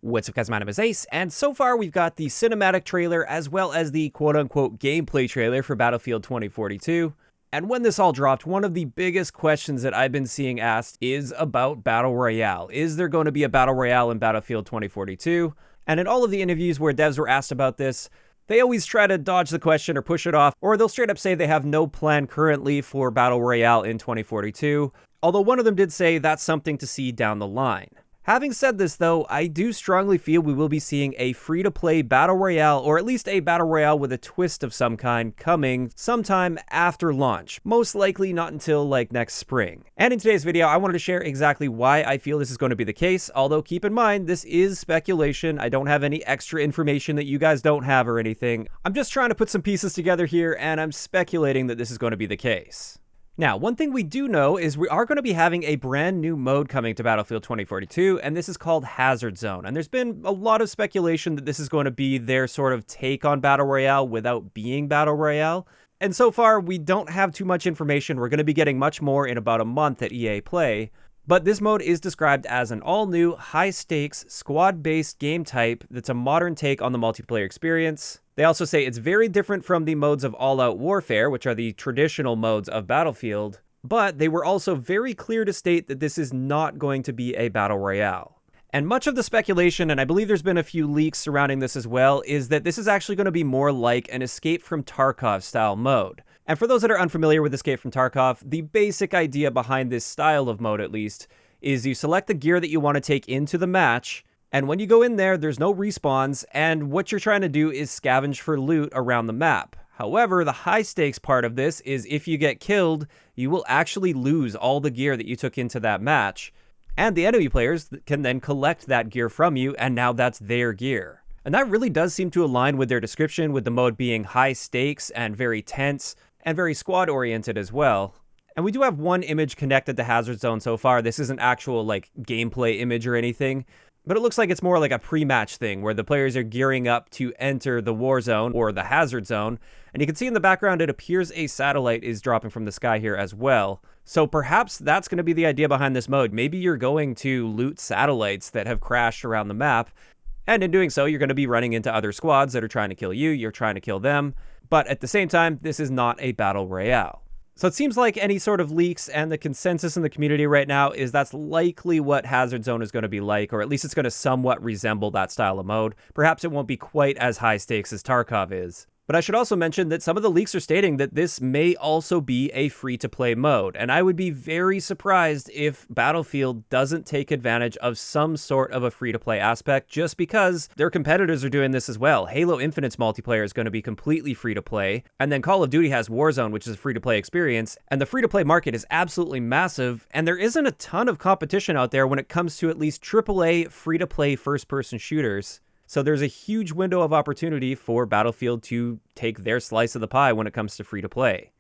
What's up guys, my name is Ace, and so far we've got the cinematic trailer as well as the quote-unquote gameplay trailer for Battlefield 2042. And when this all dropped, one of the biggest questions that I've been seeing asked is about Battle Royale. Is there going to be a Battle Royale in Battlefield 2042? And in all of the interviews where devs were asked about this, they always try to dodge the question or push it off, or they'll straight up say they have no plan currently for Battle Royale in 2042, although one of them did say that's something to see down the line. Having said this though, I do strongly feel we will be seeing a free-to-play Battle Royale, or at least a Battle Royale with a twist of some kind, coming sometime after launch. Most likely not until like next spring. And in today's video, I wanted to share exactly why I feel this is going to be the case, although keep in mind, this is speculation. I don't have any extra information that you guys don't have or anything. I'm just trying to put some pieces together here, and I'm speculating that this is going to be the case. Now, one thing we do know is we are going to be having a brand new mode coming to Battlefield 2042, and this is called Hazard Zone. And there's been a lot of speculation that this is going to be their sort of take on Battle Royale without being Battle Royale. And so far, we don't have too much information. We're going to be getting much more in about a month at EA Play. But this mode is described as an all-new, high-stakes, squad-based game type that's a modern take on the multiplayer experience. They also say it's very different from the modes of all-out warfare, which are the traditional modes of Battlefield, but they were also very clear to state that this is not going to be a Battle Royale. And much of the speculation, and I believe there's been a few leaks surrounding this as well, is that this is actually going to be more like an Escape from Tarkov style mode. And for those that are unfamiliar with Escape from Tarkov, the basic idea behind this style of mode at least, is you select the gear that you want to take into the match, and when you go in there, there's no respawns, and what you're trying to do is scavenge for loot around the map. However, the high stakes part of this is if you get killed, you will actually lose all the gear that you took into that match, and the enemy players can then collect that gear from you, and now that's their gear. And that really does seem to align with their description, with the mode being high stakes and very tense, and very squad-oriented as well. And we do have one image connected to Hazard Zone so far. This isn't actual, like, gameplay image or anything, but it looks like it's more like a pre-match thing, where the players are gearing up to enter the war zone, or the Hazard Zone, and you can see in the background it appears a satellite is dropping from the sky here as well. So perhaps that's going to be the idea behind this mode. Maybe you're going to loot satellites that have crashed around the map, and in doing so, you're going to be running into other squads that are trying to kill you, you're trying to kill them, but at the same time, this is not a Battle Royale. So it seems like any sort of leaks and the consensus in the community right now is that's likely what Hazard Zone is going to be like, or at least it's going to somewhat resemble that style of mode. Perhaps it won't be quite as high stakes as Tarkov is. But I should also mention that some of the leaks are stating that this may also be a free-to-play mode, and I would be very surprised if Battlefield doesn't take advantage of some sort of a free-to-play aspect, just because their competitors are doing this as well. Halo Infinite's multiplayer is going to be completely free-to-play, and then Call of Duty has Warzone, which is a free-to-play experience, and the free-to-play market is absolutely massive, and there isn't a ton of competition out there when it comes to at least AAA free-to-play first-person shooters. So there's a huge window of opportunity for Battlefield to take their slice of the pie when it comes to free-to-play.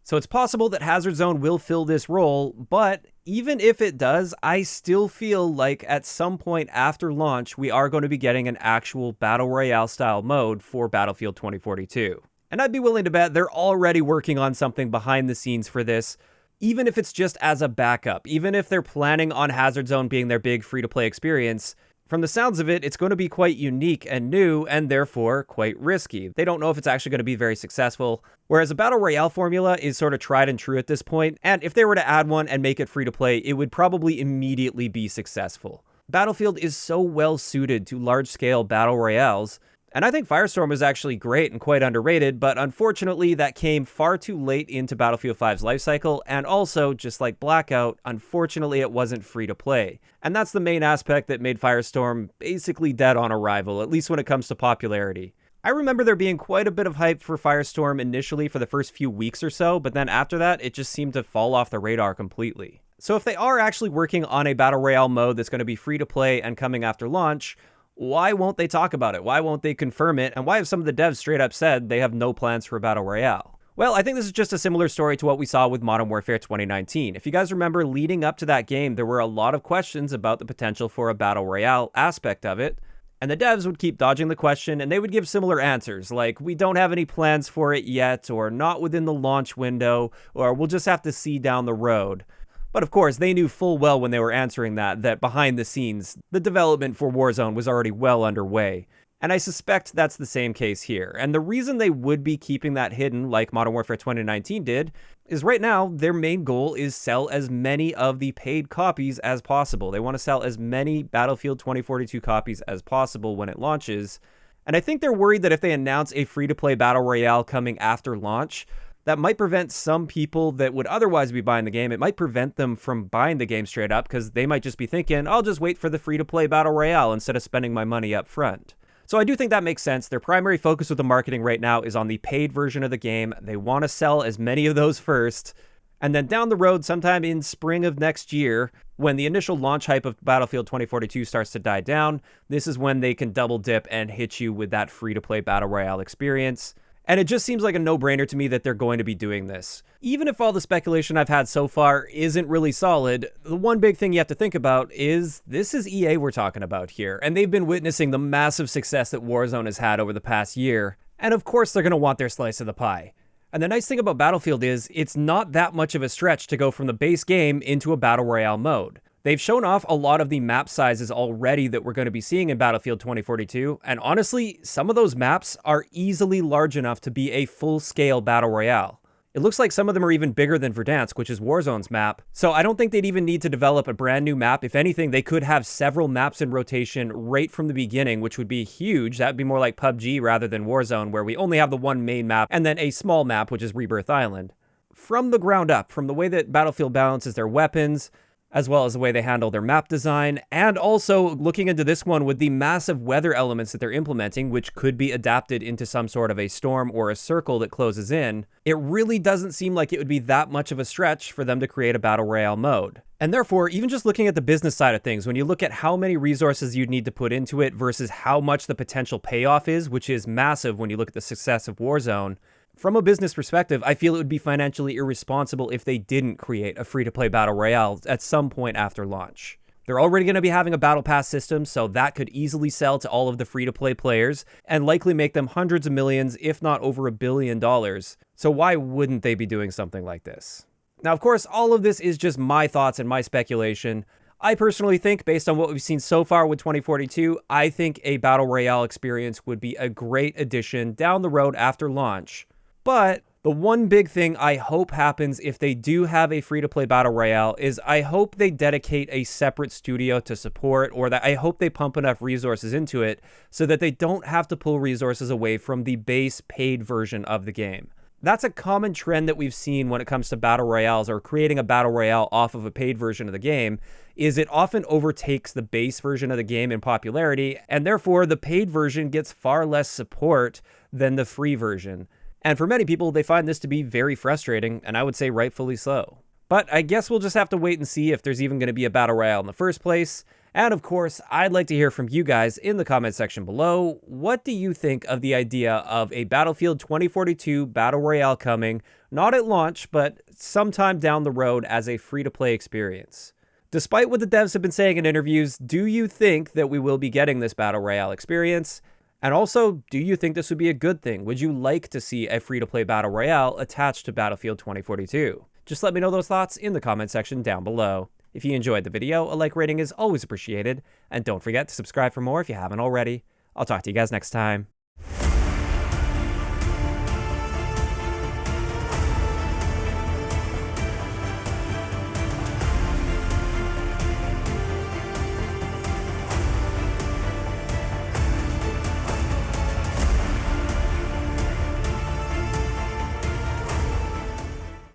So it's possible that Hazard Zone will fill this role, but even if it does, I still feel like at some point after launch, we are going to be getting an actual Battle Royale style mode for Battlefield 2042. And I'd be willing to bet they're already working on something behind the scenes for this, even if it's just as a backup, even if they're planning on Hazard Zone being their big free-to-play experience. From the sounds of it, it's going to be quite unique and new, and therefore quite risky. They don't know if it's actually going to be very successful, whereas a Battle Royale formula is sort of tried and true at this point, and if they were to add one and make it free to play, it would probably immediately be successful. Battlefield is so well suited to large-scale Battle Royales, and I think Firestorm is actually great and quite underrated, but unfortunately that came far too late into Battlefield 5's lifecycle, and also, just like Blackout, unfortunately it wasn't free to play. And that's the main aspect that made Firestorm basically dead on arrival, at least when it comes to popularity. I remember there being quite a bit of hype for Firestorm initially for the first few weeks or so, but then after that, it just seemed to fall off the radar completely. So if they are actually working on a Battle Royale mode that's going to be free to play and coming after launch, why won't they talk about it? Why won't they confirm it? And why have some of the devs straight up said they have no plans for a Battle Royale? Well, I think this is just a similar story to what we saw with Modern Warfare 2019. If you guys remember, leading up to that game, there were a lot of questions about the potential for a Battle Royale aspect of it. And the devs would keep dodging the question, and they would give similar answers, like, we don't have any plans for it yet, or not within the launch window, or we'll just have to see down the road. But of course, they knew full well when they were answering that behind the scenes, the development for Warzone was already well underway. And I suspect that's the same case here. And the reason they would be keeping that hidden, like Modern Warfare 2019 did, is right now their main goal is sell as many of the paid copies as possible. They want to sell as many Battlefield 2042 copies as possible when it launches. And I think they're worried that if they announce a free-to-play Battle Royale coming after launch, that might prevent some people that would otherwise be buying the game. It might prevent them from buying the game straight up because they might just be thinking, I'll just wait for the free-to-play Battle Royale instead of spending my money up front. So I do think that makes sense. Their primary focus with the marketing right now is on the paid version of the game. They want to sell as many of those first. And then down the road, sometime in spring of next year, when the initial launch hype of Battlefield 2042 starts to die down, this is when they can double dip and hit you with that free-to-play Battle Royale experience. And it just seems like a no-brainer to me that they're going to be doing this. Even if all the speculation I've had so far isn't really solid, the one big thing you have to think about is this is EA we're talking about here, and they've been witnessing the massive success that Warzone has had over the past year, and of course they're going to want their slice of the pie. And the nice thing about Battlefield is it's not that much of a stretch to go from the base game into a Battle Royale mode. They've shown off a lot of the map sizes already that we're going to be seeing in Battlefield 2042, and honestly, some of those maps are easily large enough to be a full-scale Battle Royale. It looks like some of them are even bigger than Verdansk, which is Warzone's map, so I don't think they'd even need to develop a brand new map. If anything, they could have several maps in rotation right from the beginning, which would be huge. That'd be more like PUBG rather than Warzone, where we only have the one main map and then a small map, which is Rebirth Island. From the ground up, from the way that Battlefield balances their weapons, as well as the way they handle their map design, and also looking into this one with the massive weather elements that they're implementing, which could be adapted into some sort of a storm or a circle that closes in, it really doesn't seem like it would be that much of a stretch for them to create a Battle Royale mode. And therefore, even just looking at the business side of things, when you look at how many resources you'd need to put into it versus how much the potential payoff is, which is massive when you look at the success of Warzone, from a business perspective, I feel it would be financially irresponsible if they didn't create a free-to-play Battle Royale at some point after launch. They're already going to be having a Battle Pass system, so that could easily sell to all of the free-to-play players and likely make them hundreds of millions, if not over $1 billion. So why wouldn't they be doing something like this? Now, of course, all of this is just my thoughts and my speculation. I personally think, based on what we've seen so far with 2042, I think a Battle Royale experience would be a great addition down the road after launch. But the one big thing I hope happens if they do have a free-to-play Battle Royale is I hope they dedicate a separate studio to support, or that I hope they pump enough resources into it so that they don't have to pull resources away from the base paid version of the game. That's a common trend that we've seen when it comes to Battle Royales or creating a Battle Royale off of a paid version of the game, is it often overtakes the base version of the game in popularity, and therefore the paid version gets far less support than the free version. And for many people, they find this to be very frustrating, and I would say rightfully so. But I guess we'll just have to wait and see if there's even going to be a Battle Royale in the first place. And of course, I'd like to hear from you guys in the comment section below. What do you think of the idea of a Battlefield 2042 Battle Royale coming, not at launch, but sometime down the road as a free-to-play experience? Despite what the devs have been saying in interviews, do you think that we will be getting this Battle Royale experience? And also, do you think this would be a good thing? Would you like to see a free-to-play Battle Royale attached to Battlefield 2042? Just let me know those thoughts in the comment section down below. If you enjoyed the video, a like rating is always appreciated, and don't forget to subscribe for more if you haven't already. I'll talk to you guys next time.